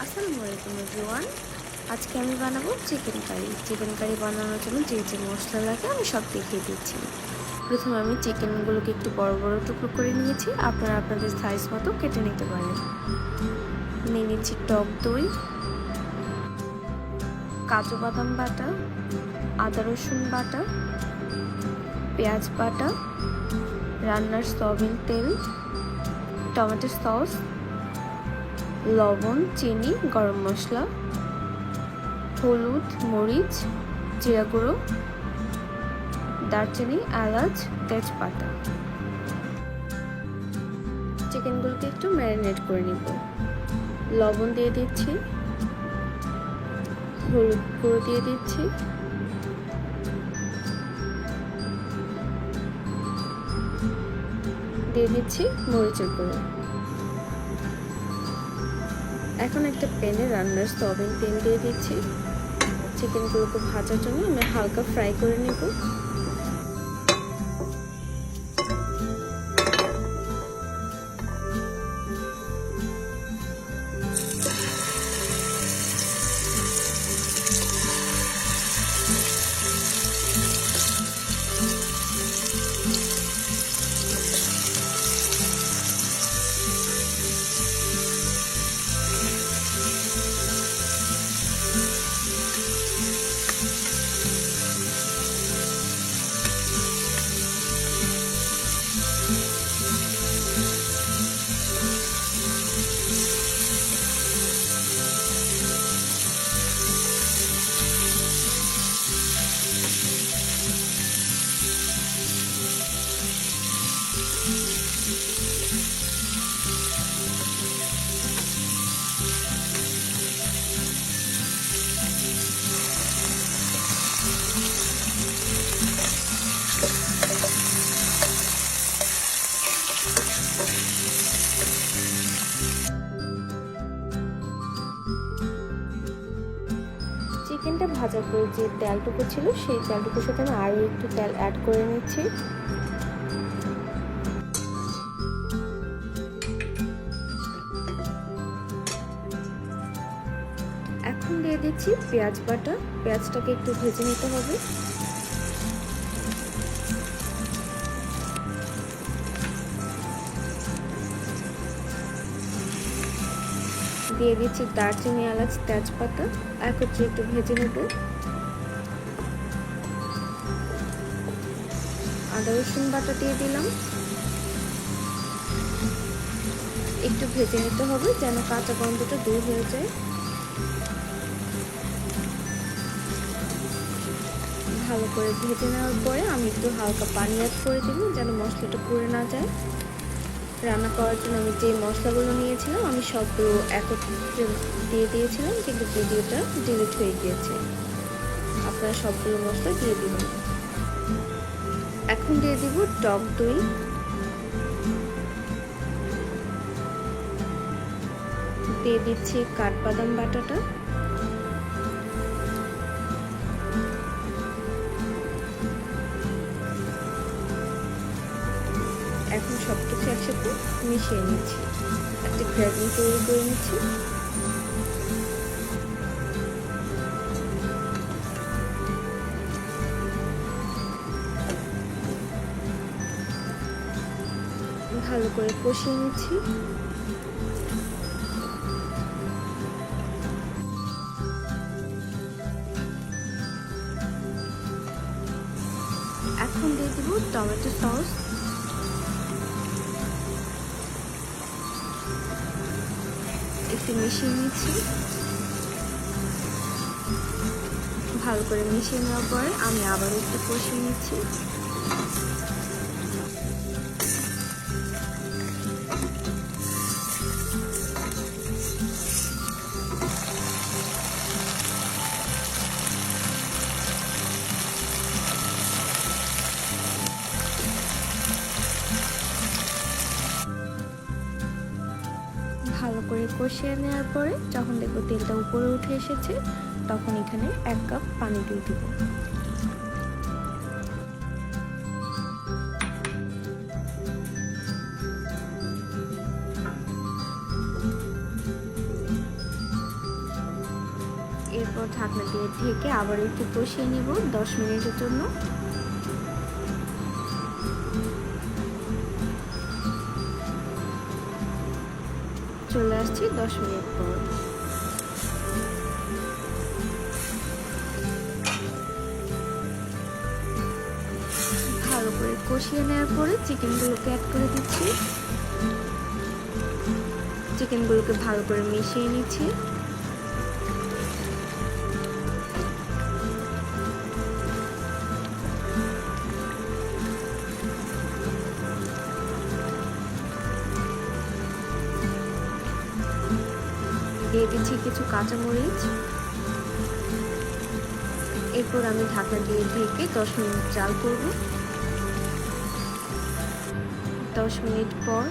আসসালামু আলাইকুম এভরিওয়ান। আজকে আমি বানাবো চিকেন কারি। চিকেন কারি বানানোর জন্য যে যে মশলা লাগে আমি সব দেখিয়ে দিচ্ছি। প্রথমে আমি চিকেনগুলোকে একটু বড় বড় টুকরো করে নিয়েছি, আপনারা আপনাদের সাইজ মতো কেটে নিতে পারেন। নিয়ে নিচ্ছি টক দই, কাজু বাদাম বাটা, আদা রসুন বাটা, পেঁয়াজ বাটা, রান্নার সয়াবিন তেল, টমেটো সস, লবণ, চিনি, গরম মশলা, হলুদ, মরিচ, জিরা গুঁড়ো, দারচিনি, এলাচ, তেজপাতা। চিকেনগুলোকে একটু ম্যারিনেট করে নিব। লবণ দিয়ে দিচ্ছি, হলুদ গুঁড়ো দিয়ে দিচ্ছি, দিয়ে দিচ্ছি মরিচের গুঁড়ো। এখন একটা প্যানে রান্নার সয়াবিন তেল দিয়ে দিচ্ছি। চিকেনগুলোকে ভাজার জন্য আমি হালকা ফ্রাই করে নেব। চিকেনটা ভাজার পরে যে তেলটুকু ছিল সেই তেলটুকুর সাথে আমি আরও একটু তেল অ্যাড করে নিচ্ছি। এখন দিয়ে দিচ্ছি পেঁয়াজ বাটা। পেঁয়াজটাকে একটু ভেজে নিতে হবে। দিয়ে দিচ্ছি দারচিনি, এলাচ, তেজপাতা, একত্রে একটু ভেজে নেব। আদা রসুন বাটা দিয়ে দিলাম, একটু ভেজে নিতে হবে যেন কাঁচা গন্ধটা দূর হয়ে যায়। ভালো করে ভেজে নেওয়ার পরে আমি একটু হালকা পানি অ্যাড করে দিব যেন মশলাটা পুড়ে না যায়। রান্না করার জন্য আমি যে মশলাগুলো নিয়েছিলাম আমি সবগুলো একত্রে দিয়ে দিয়েছিলাম, কিন্তু ভিডিওটা ডিলিট হয়ে গিয়েছে। আপনারা সবগুলো মশলা দিয়ে দিবেন। এখন দিয়ে দিব টক দই, দিয়ে দিচ্ছি কাঠবাদাম বাটাটা, এখন সবকিছু একসাথে মিশিয়ে নিচ্ছি, একটা গ্রেভি তৈরি করে নিচ্ছি। ভালো করে কষিয়ে নিচ্ছি। এখন দিয়ে দিব টমেটো সস, একটু মিশিয়ে নিচ্ছি। ভালো করে মিশিয়ে নেওয়ার পরে আমি আবার একটু কষিয়ে নিচ্ছি। ভালো করে কষিয়ে নেওয়ার পরে যখন দেখবো তেলটা উপরে উঠে এসেছে তখন এখানে 1 কাপ পানি দিয়ে দিব। এরপর ঢাকনা দিয়ে ঢেকে আবার একটু কষিয়ে নিব 10 মিনিটের জন্য। চলে আসছি 10 মিনিট পর। ভালো করে কষিয়ে নেওয়ার পরে চিকেনগুলোকে অ্যাড করে দিচ্ছি। চিকেনগুলোকে ভালো করে মিশিয়ে নিচ্ছি। দিয়ে দিচ্ছি কিছু কাঁচামরিচ। এরপর আমি ঢাকা দিয়ে ঢেকে 10 মিনিট জাল করব। 10 মিনিট পর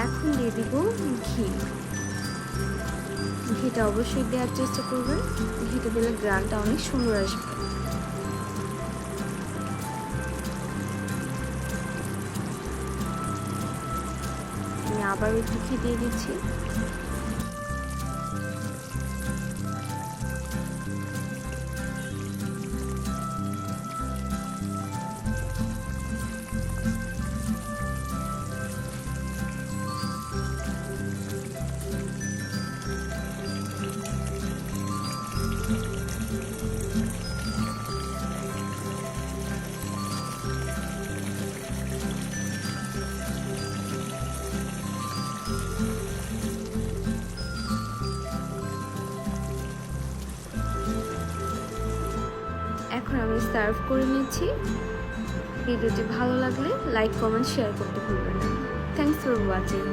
এখন দিয়ে দিব ঘি। ঘিটা অবশ্যই দেওয়ার চেষ্টা করবেন, ঘিটা দিলে গ্রানটা অনেক সুন্দর আসবে। আমি আবার একটু ঘি দিয়ে দিচ্ছি। এখন আমি সার্ভ করে নিচ্ছি। ভিডিওটি ভালো লাগলে লাইক, কমেন্ট, শেয়ার করতে ভুলবেন না। Thanks for watching.